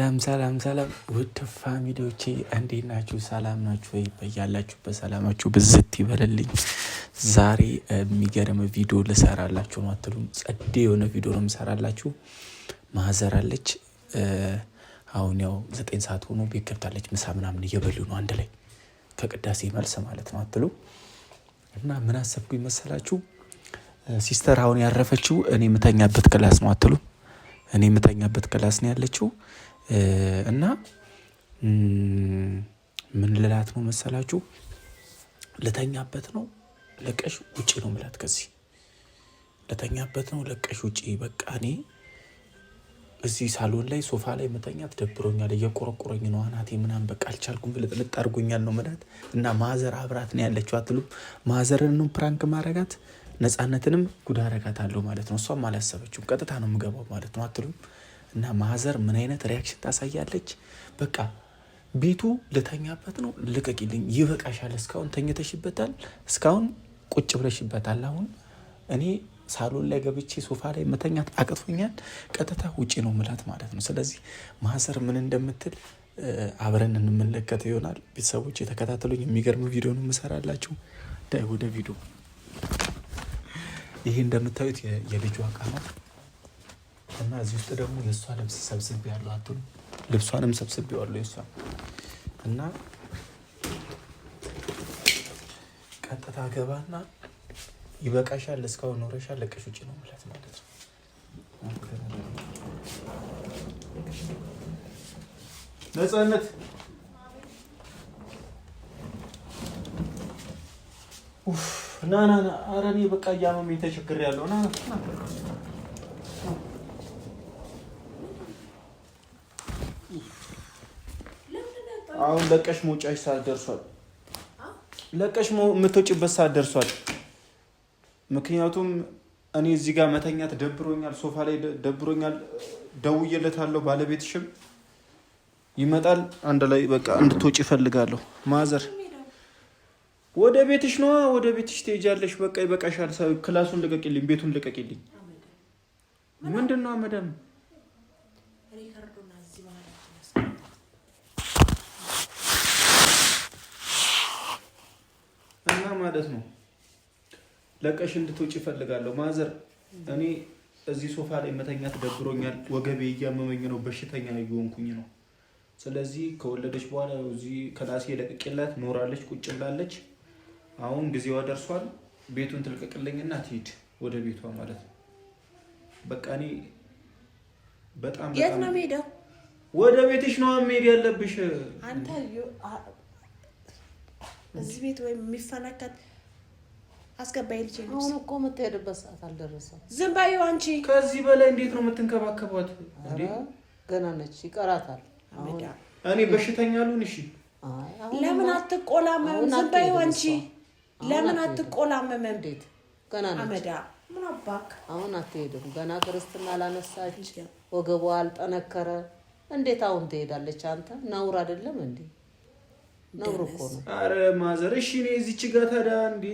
ሰላም ውድ ፋሚሊዎቼ እንዴት ናችሁ? ሰላም ናችሁ ወይ? በያላችሁበት ሰላማችሁ ብዝት ይበልልኝ። ዛሬ የሚገርም ቪዲዮ ልሰራላችሁ ነው አትሉም? ጸዴ የሆነ ቪዲዮ ነው የምሰራላችሁ። ማዘር አለች። አሁን ያው 9 ሰዓት ሆኖ ቤት ገብታለች። ምሳ ምናምን እየበሉ ነው አንድ ላይ ከቅዳሴ መልስ ማለት ነው አትሉ? እና ምን አሰብኩኝ መሰላችሁ? ሲስተር አሁን ያረፈችው እኔ የምተኛበት ክላስ ነው አትሉ? እኔ የምተኛበት ክላስ ነው ያለችው። እና ምን ልላት ነው መሰላችሁ? ልተኛበት ነው ለቀሽ ውጪ ነው ምላት። ከዚህ ልተኛበት ነው ለቀሽ ውጪ። በቃ እኔ እዚህ ሳሎን ላይ ሶፋ ላይ መተኛት ደብሮኛል፣ እየቆረቆረኝ ነው አናቴ ምናምን በቃ አልቻልኩም፣ ልጥልጥ አድርጎኛል ነው ምላት። እና ማዘር አብራት ነው ያለችው አትሉም? ማዘርን ነው ፕራንክ ማረጋት፣ ነፃነትንም ጉድ አረጋታለሁ ማለት ነው። እሷም አላሰበችውም፣ ቀጥታ ነው የምገባው ማለት ነው አትሉም? እና ማዘር ምን አይነት ሪያክሽን ታሳያለች? በቃ ቤቱ ልተኛበት ነው ልቀቂልኝ፣ ይበቃሻል፣ እስካሁን ተኝተሽበታል፣ እስካሁን ቁጭ ብለሽበታል፣ አሁን እኔ ሳሎን ላይ ገብቼ ሶፋ ላይ መተኛት አቅቶኛል፣ ቀጥታ ውጪ ነው ምላት ማለት ነው። ስለዚህ ማዘር ምን እንደምትል አብረን እንመለከተው ይሆናል። ቤተሰቦች የተከታተሉኝ፣ የሚገርም ቪዲዮ ነው የምሰራላችሁ። ወደ ቪዲዮ። ይሄ እንደምታዩት የልጇ እቃ ነው እና እዚህ ውስጥ ደግሞ የእሷ ልብስ ሰብስቤ ያለው አትሉ? ልብሷንም ሰብስቤ ያለው የእሷ እና ቀጥታ ገባና ይበቃሻል፣ እስካሁን ኖረሻል፣ ለቀሽ ውጪ ነው ማለት ነው። ነፃነት ና ኧረ እኔ በቃ እያመመኝ ተቸግሬያለሁ። ና አሁን ለቀሽ መውጫሽ ሰዓት ደርሷል። ለቀሽ የምትወጪበት ሰዓት ደርሷል። ምክንያቱም እኔ እዚህ ጋር መተኛት ደብሮኛል፣ ሶፋ ላይ ደብሮኛል። ደውዬለታለሁ፣ ባለቤትሽም ይመጣል፣ አንድ ላይ በቃ እንድትወጪ እፈልጋለሁ። ማዘር ወደ ቤትሽ ነው፣ ወደ ቤትሽ ትሄጃለሽ። በቃ ይበቃሻል። ክላሱን ልቀቂልኝ፣ ቤቱን ልቀቂልኝ። ምንድን ነው መዳም? እና ማለት ነው ለቀሽ እንድትወጪ እፈልጋለሁ። ማዘር እኔ እዚህ ሶፋ ላይ መተኛት ደብሮኛል፣ ወገቤ እያመመኝ ነው፣ በሽተኛ እየሆንኩኝ ነው። ስለዚህ ከወለደች በኋላ እዚህ ክላሴ ለቅቄላት ኖራለች፣ ቁጭ ብላለች። አሁን ጊዜዋ ደርሷል። ቤቱን ትልቀቅልኝና ትሂድ ወደ ቤቷ ማለት ነው። በቃ እኔ በጣም የት ነው የምሄደው? ወደ ቤትሽ ነው የምሄድ ያለብሽ። አንተ እዚህ ቤት ወይም የሚፈነከት አስገባይ ልጅ ነው። አሁን እኮ የምትሄድበት ሰዓት አልደረሰም። ዝም በይው አንቺ። ከዚህ በላይ እንዴት ነው የምትንከባከቧት? እንዴ ገና ነች፣ ይቀራታል። እኔ በሽተኛ ልሁን? እሺ ለምን አትቆላመም? ዝም በይው አንቺ። ለምን አትቆላመም? እንዴት ገና ነች። አመዳ ምን አባክ። አሁን አትሄድም። ገና ክርስትና ላነሳች፣ ወገቧ አልጠነከረ። እንዴት አሁን ትሄዳለች? አንተ ነውር አይደለም እንዴ? ነውር እኮ ነው። አረ ማዘር እሺ፣ እኔ እዚች ጋር ታዲያ እንዴ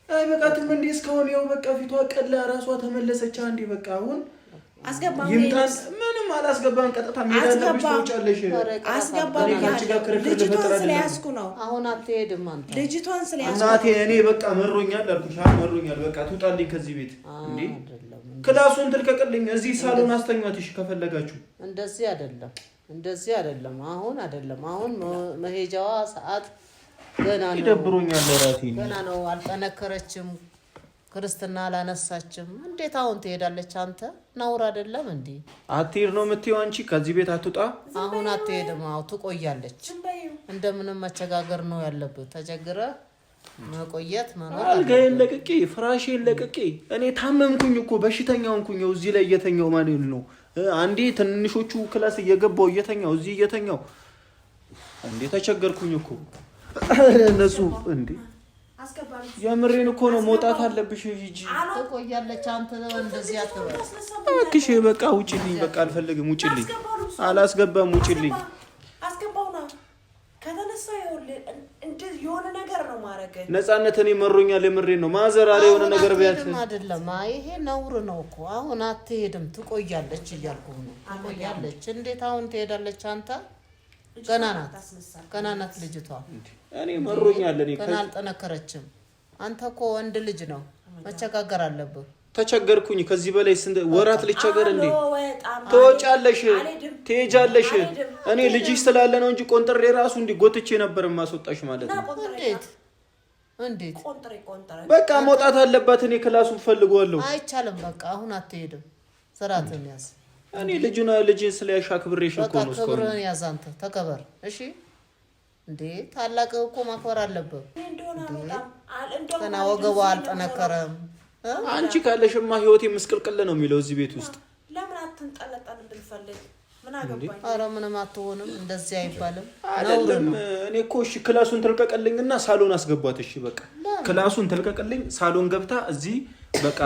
አይበቃትም እንዴ? እስካሁን ያው በቃ ፊቷ ቀላ፣ ራሷ ተመለሰች። አንዴ በቃ አሁን አስገባም። ይምጣን። ምንም አላስገባም። ቀጥታ ሜዳ ለብሽ ትወጫለሽ። አስገባም። ልጅቷን ስለያዝኩ ነው። አሁን አትሄድም አንተ። ልጅቷን ስለያዝኩ እናቴ፣ እኔ በቃ መሮኛል አልኩሽ። መሮኛል። በቃ ትውጣልኝ ከዚህ ቤት። እንዴ ክላሱን ትልቀቅልኝ። እዚህ ሳሎን አስተኛትሽ ከፈለጋችሁ። እንደዚህ አይደለም። አሁን አይደለም። አሁን መሄጃዋ ሰዓት ገና ነው። ይደብሮኛል ለራሴ። ገና ነው፣ አልጠነከረችም፣ ክርስትና አላነሳችም። እንዴት አሁን ትሄዳለች? አንተ ነውር አይደለም እንዴ? አትሄድ ነው የምትይው አንቺ? ከዚህ ቤት አትውጣ። አሁን አትሄድም። አዎ ትቆያለች። እንደምንም መቸጋገር ነው ያለብህ። ተቸግረህ መቆየት መኖር። አልጋዬን ለቅቄ፣ ፍራሼን ለቅቄ፣ እኔ ታመምኩኝ እኮ በሽተኛውንኩኝ። እዚህ ላይ እየተኛው ማለት ነው። አንዴ ትንሾቹ ክላስ እየገባው እየተኛው፣ እዚህ እየተኛው እንዴ ተቸገርኩኝ እኮ እነሱ እንዴ። የምሬን እኮ ነው። መውጣት አለብሽ። ሂጂ። ትቆያለች። አንተ እንደዚህ አትበል እባክሽ። በቃ ውጪልኝ። በቃ አልፈልግም። ውጪልኝ። አላስገባም። ውጪልኝ። አስገባውና ከተነሳ የሆነ ነገር ነው ማረግ ነፃነት እኔ መሮኛል የምሬን ነው ማዘር አለ የሆነ ነገር ቢያት አይደለም ይሄ ነውር ነው እኮ አሁን አትሄድም ትቆያለች እያልኩ ነው ትቆያለች እንዴት አሁን ትሄዳለች አንተ ገና ናት ልጅቷ እኔ መሮኛል እኔ ገና አልጠነከረችም አንተ እኮ ወንድ ልጅ ነው መቸጋገር አለብህ ተቸገርኩኝ ከዚህ በላይ ወራት ልቸገር እንዴ ተወጫለሽ ትሄጃለሽ እኔ ልጅሽ ስላለ ነው እንጂ ቆንጥሬ ራሱ እንዲ ጎትቼ ነበር ማስወጣሽ ማለት ነው እንዴት ቆንጥሬ በቃ መውጣት አለባት እኔ ክላሱን ፈልገዋለሁ አይቻልም በቃ አሁን አትሄድም ስራትን ያዝ እኔ ልጅ ስለያሻ ክብሬሽ እኮ ነው እስኮ ክብርን ያዝ አንተ ተከበር እሺ እንዴ ታላቅ እኮ ማክበር አለበት ገና ወገቧ አልጠነከረም አንቺ ካለሽማ ህይወቴ መስቀልቀል ነው የሚለው እዚህ ቤት ውስጥ ለምን አትንጠለጠል እንድልፈልግ ምን አገባኝ አረ ምንም አትሆንም እንደዚህ አይባልም አይደለም እኔ እኮ እሺ ክላሱን ተልቀቀልኝና ሳሎን አስገቧት እሺ በቃ ክላሱን ተልቀቀልኝ ሳሎን ገብታ እዚህ በቃ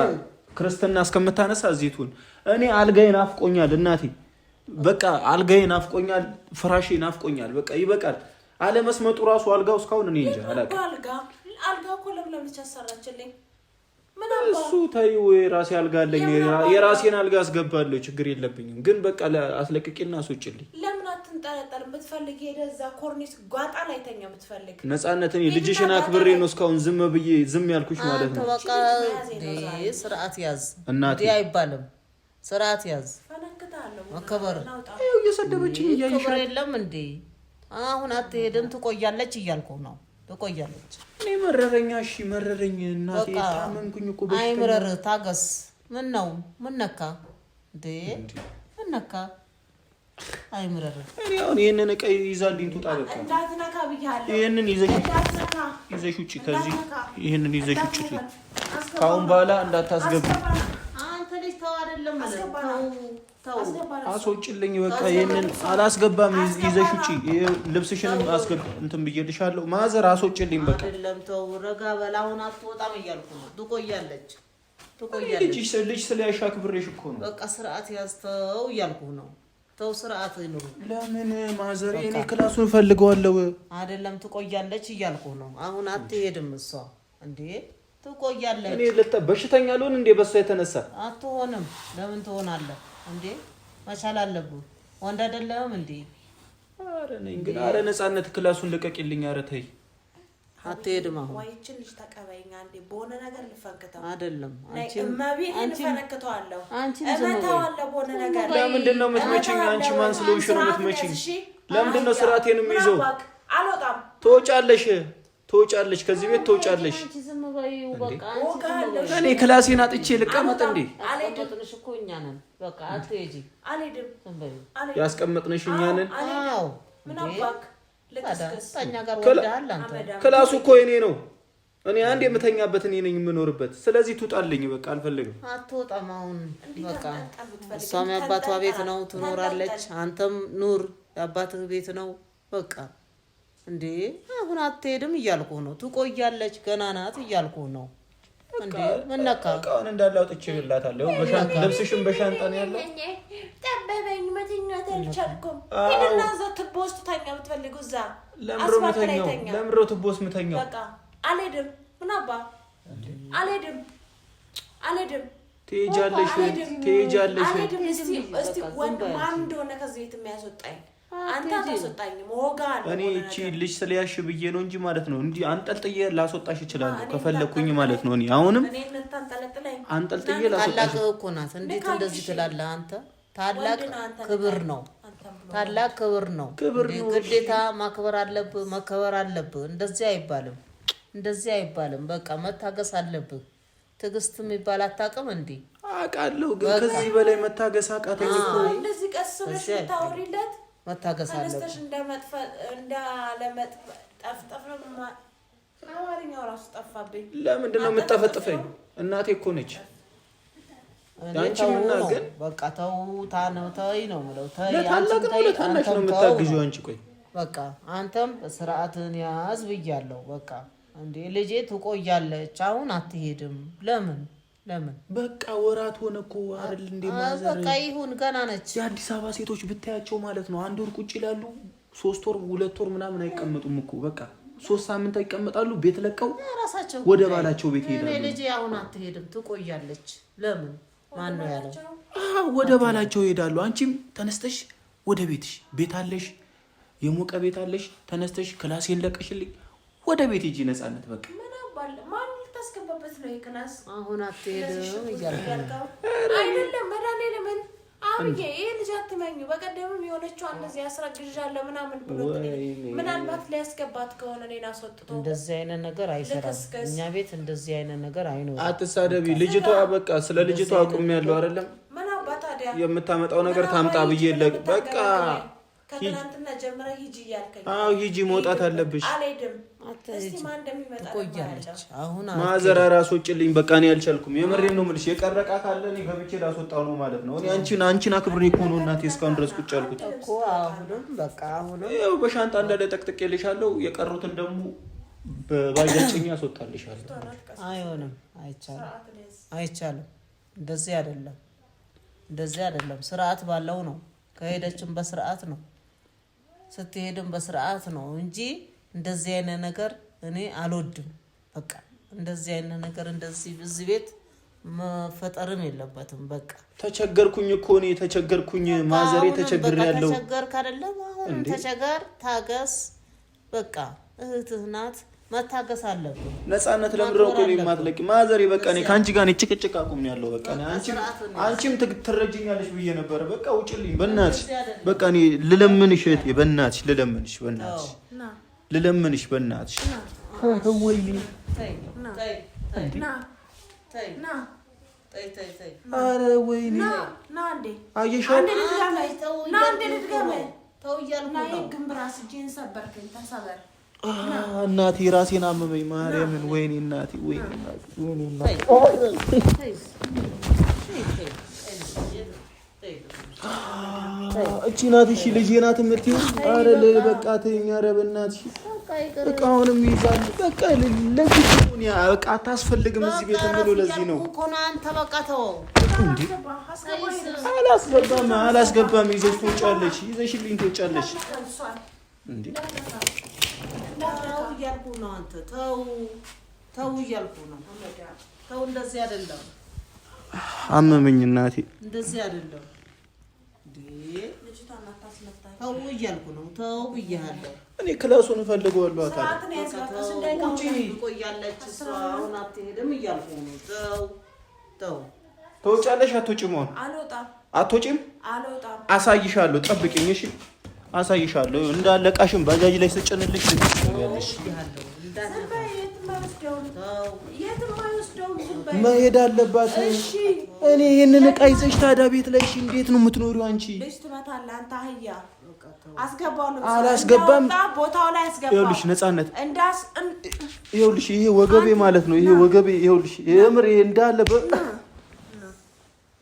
ክርስትና እስከምታነሳ እዚህ ትሁን እኔ አልጋዬ ናፍቆኛል እናቴ በቃ አልጋዬ ናፍቆኛል ፍራሼ ናፍቆኛል በቃ ይበቃል አለመስመጡ ራሱ አልጋው እስካሁን እኔ እንጃ አላውቅም አልጋ እኮ ለምን ተሰራችልኝ እሱ ታዩ የራሴ አልጋ አለኝ የራሴን አልጋ አስገባለሁ ችግር የለብኝም ግን በቃ አስለቅቂና አስወጭልኝ ለምን አትንጠለጠል የምትፈልግ ሄደዛ ኮርኒስ ጓጣ ላይ ተኛ የምትፈልግ ነፃነትን ልጅሽን አክብሬ ነው እስካሁን ዝም ያልኩሽ ማለት ነው በቃ ስርዓት ያዝ እንዴ አይባልም ስርዓት ያዝ ፈነክታለሁ መከበር ይኸው እየሰደበችኝ እያየሽ የለም እንዴ አሁን አትሄድም ትቆያለች እያልኩ ነው ትቆያለች እኔ መረረኝ እናቴ ታመንኩኝ እኮ በሽታ አይምረር ታገስ ምን ነው ምን ነካ እንዴ ምን ነካ አይምረር እኔ አሁን ይሄንን እቃ ይዛልኝ ትውጣ በቃ እንዳትነካ ብያለሁ ይሄንን ይዘሽ ውጪ ከዚህ ይሄንን ይዘሽ ውጪ ካሁን በኋላ እንዳታስገባ አንተ ልጅ ተው አይደለም ተው አስወጭልኝ በቃ ይሄንን አላስገባም ይዘሽ ውጪ ልብስሽንም አስገብ እንትን ብዬልሻለሁ ማዘር አስወጭልኝ በቃ አይደለም ተው ረጋ በላውን አትወጣም እያልኩ ነው ትቆያለች ልጅ ስለያሻ ክብሬሽ እኮ ነው በቃ ስርዓት ያስተው እያልኩ ነው ተው ስርዓት ይኑር ለምን ማዘር እኔ ክላሱን ፈልገዋለሁ አይደለም ትቆያለች እያልኩ ነው አሁን አትሄድም እሷ እንዴ ትቆያለች እኔ በሽተኛ ልሆን እንዴ በሷ የተነሳ አትሆንም ለምን ትሆናለህ እንዴ መቻል አለብህ ወንድ አይደለም እንዴ አረ ነኝ ግን አረ ነፃነት ክላሱን ልቀቂልኝ አረ ተይ አትሄድም አሁን ወይችን ልጅ ተቀበይኝ አንዴ በሆነ ነገር ልፈንክተው አይደለም አንቺ ፈነክተዋለሁ እመታዋለሁ በሆነ ነገር ለምንድን ነው የምትመጪኝ አንቺ ማን ስለሆንሽ ነው የምትመጪኝ ለምንድን ነው ስርዓቴን የሚይዘው አልወጣም ትወጫለሽ ከዚህ ቤት ትወጫለሽ ዝም በይው በቃ እኔ ክላሴን አጥቼ ልቀመጥ እንዴ አልሄድምሽ እኮ እኛ ነን በቃ አትሄጂ አልሄድም ዝም በይው ያስቀመጥንሽ እኛ ነን አዎ ምን አባክ ለተኛ ጋር ወዳል አንተ ክላሱ እኮ የኔ ነው እኔ አንድ የምተኛበት እኔ ነኝ የምኖርበት ስለዚህ ትውጣልኝ በቃ አልፈልግም አትወጣም አሁን በቃ እሷም የአባቷ ቤት ነው ትኖራለች አንተም ኑር የአባትህ ቤት ነው በቃ እንዴ አሁን አትሄድም እያልኩ ነው ትቆያለች ገና ናት እያልኩ ነው እንዴ ምን ነካ አሁን እንዳላው ጥቼላታለሁ በሻንጣ ልብስሽን በሻንጣ ነው ያለው ጠበበኝ መተኛት አልቻልኩም እና ዘትቦ ውስጥ ተኛ ብትፈልጉ እዛ ለምሮ ትቦስ ምተኛው በቃ አልሄድም ምን አባ አልሄድም ትሄጃለሽ እስቲ ወንድ ማን እንደሆነ ከዚህ ቤት የሚያስወጣኝ አንተ አታስወጣኝም ወጋን እኔ እቺ ልጅ ስለያሽ ብዬ ነው እንጂ ማለት ነው እንዲህ አንጠልጥዬ ላስወጣሽ እችላለሁ ከፈለኩኝ ማለት ነው እኔ አሁንም አንጠልጥዬ ላስወጣሽ እኮ ናት እንዴት እንደዚህ ትላለህ አንተ ታላቅ ክብር ነው ታላቅ ክብር ነው ግዴታ ማክበር አለብህ መከበር አለብህ እንደዚህ አይባልም በቃ መታገስ አለብህ ትግስት የሚባል አታውቅም እንዴ አውቃለሁ ግን ከዚህ በላይ መታገስ አቃተኝ እኮ እንደዚህ ቀስ ብለሽ ታወሪለት መታገስ አለብህ ተነስተሽ ጠፍጠፍ ነው አማርኛው ራሱ ጠፋብኝ ለምንድን ነው የምትጠፈጥፈኝ እናቴ እኮ ነች አንቺና ግን በቃ ተውታ ነው ተይ ነው ማለት ተይ አንቺ ታናሽ ነው የምታግዢው አንቺ ቆይ በቃ አንተም ስርዓትን ያዝ ብያለሁ በቃ እንዴ ልጄ ትቆያለች አሁን አትሄድም ለምን በቃ ወራት ሆነ እኮ አይደል እንዴ ማዘር በቃ ይሁን ገና ነች የአዲስ አበባ ሴቶች ብታያቸው ማለት ነው አንድ ወር ቁጭ ይላሉ 3 ወር 2 ወር ምናምን አይቀመጡም እኮ በቃ 3 ሳምንት ይቀመጣሉ። ቤት ለቀው ራሳቸው ወደ ባላቸው ቤት ይሄዳሉ። እኔ ልጅ አሁን አትሄድም ትቆያለች። ለምን ማን ነው ያለው? ወደ ባላቸው ይሄዳሉ። አንቺም ተነስተሽ ወደ ቤትሽ፣ ቤት አለሽ፣ የሞቀ ቤት አለሽ። ተነስተሽ ክላስ የለቀሽልኝ ወደ ቤት ሂጂ። ነፃነት በቃ ምን አባል ማን ልታስገባበት ነው ክላስ? አሁን አትሄድም እያልከው አይደለም መዳኔ ለምን አብዬ ይሄ ልጅ አትመኙ። በቀደምም የሆነችው እንደዚህ ያስረግዣለሁ ምናምን ብሎ ምናልባት ሊያስገባት ከሆነ እኔን አስወጥቶ እንደዚህ አይነት ነገር አይሰራም። እኛ ቤት እንደዚህ አይነት ነገር አይኖርም። አትሳደቢ። ልጅቷ በቃ ስለ ልጅቷ አቁሜያለሁ አይደለም። ምን አባ ታዲያ የምታመጣው ነገር ታምጣ ብዬ በቃ ከትናንትና ጀምረህ ሂጂ እያልከኝ። አዎ ሂጂ፣ መውጣት አለብሽ። አልሄድም። እስቲ ማን እንደሚመጣ ትቆያለች። አሁን ማዘር ራስ ወጭልኝ። በቃ እኔ አልቻልኩም። የምሬን ነው የምልሽ። የቀረቃ ካለ እኔ ገብቼ ላስወጣው ነው ማለት ነው። እኔ አንቺን አክብሬ እኮ ነው እናቴ እስካሁን ድረስ ቁጭ ያልኩት እኮ። አሁንም በቃ አሁንም ያው በሻንጣ እንዳለ ጠቅጥቄልሻለሁ። የቀሩትን ደግሞ በባጃጭኛ አስወጣልሻለሁ። አይሆንም፣ አይቻልም። እንደዚህ አይደለም። ስርዓት ባለው ነው። ከሄደችም በስርዓት ነው፣ ስትሄድም በስርዓት ነው እንጂ እንደዚህ አይነት ነገር እኔ አልወድም። በቃ እንደዚህ አይነት ነገር እንደዚህ እዚህ ቤት መፈጠርም የለበትም። በቃ ተቸገርኩኝ እኮ እኔ ተቸገርኩኝ። ማዘሬ ተቸግሬያለሁ። ተቸገርክ አይደለም? አሁን ተቸገር፣ ታገስ። በቃ እህትህ ናት፣ መታገስ አለብን። ነፃነት ለምድረው እኮ ነው የማትለቂ ማዘሬ። በቃ እኔ ካንቺ ጋር ነው ጭቅጭቅ አቁም ያለው። በቃ አንቺም ትረጅኛለሽ ብዬ ነበር። በቃ ውጭልኝ በእናትሽ። በቃ እኔ ልለምንሽ እህቴ፣ በእናትሽ ልለምንሽ፣ በእናትሽ ልለምንሽ፣ በእናትሽ። ወይኔ ኧረ ወይኔ አየሽ እናቴ ራሴን አመመኝ። ማርያምን ወይኔ እናቴ፣ ወይኔ እናቴ፣ ወይኔ እናቴ። እቺ ናት እሺ፣ ልጄ ናት የምትይው? ኧረ በቃ ተይኝ። ኧረ በእናትሽ እቃውንም ይዛል። በቃ ለዚህ ነው በቃ አታስፈልግም እዚህ ቤት ብሎ ለዚህ ነው እኮ ነው። አንተ በቃ ተወው እንዴ። አላስገባም። ይዘሽ ትወጫለሽ፣ ይዘሽልኝ ትወጫለሽ እንዴ። ተው እያልኩ ነው። አንተ ተው እያልኩ ነው። ተው፣ እንደዚህ አይደለም። አመመኝ እናቴ፣ እንደዚህ አይደለም። ተው እያልኩ ነው። ተው ብያለሁ። እኔ ክላሱን እፈልገዋለሁ። ቆያለች እሷ አሁን አትሄድም እያልኩ ነው። ተው። ትወጫለሽ? አትወጪም? አሁን አትወጪም? አሳይሻለሁ፣ ጠብቂኝ እሺ። አሳይሻለሁ። እንዳለቃሽም ባጃጅ ላይ ስጭንልሽ ልትያለሽ። መሄድ አለባት። እኔ ይሄንን ዕቃ ይዘሽ ታዲያ ቤት ላይ እሺ፣ እንዴት ነው የምትኖሪው አንቺ? አላስገባም። ቦታው ላይ አስገባው። ይኸውልሽ ነፃነት፣ ይኸውልሽ ይሄ ወገቤ ማለት ነው። ይሄ ወገቤ ይኸውልሽ፣ የምር ይሄ እንዳለ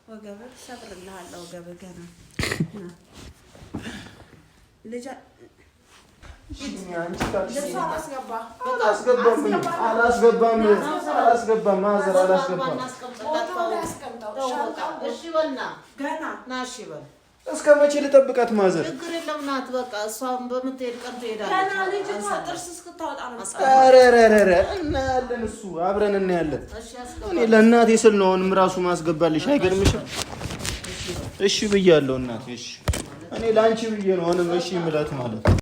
ወገቤ ሰብርልሃለሁ። ወገቤ ገና ልጅ አላስገባም። ማዘር አላስገባም። እስከ መቼ ልጠብቃት ማዘር? ችግር የለም ናት። በቃ እሷም በምትሄድ ቀን ትሄዳለች። እናያለን፣ እሱ አብረን እናያለን። እኔ ለእናቴ ስል ነው አሁንም ራሱ ማስገባልሽ። አይገርምሽም? እሺ ብያለሁ እናቴ። እሺ እኔ ለአንቺ ብዬ ነው አሁንም እሺ የምላት ማለት ነው።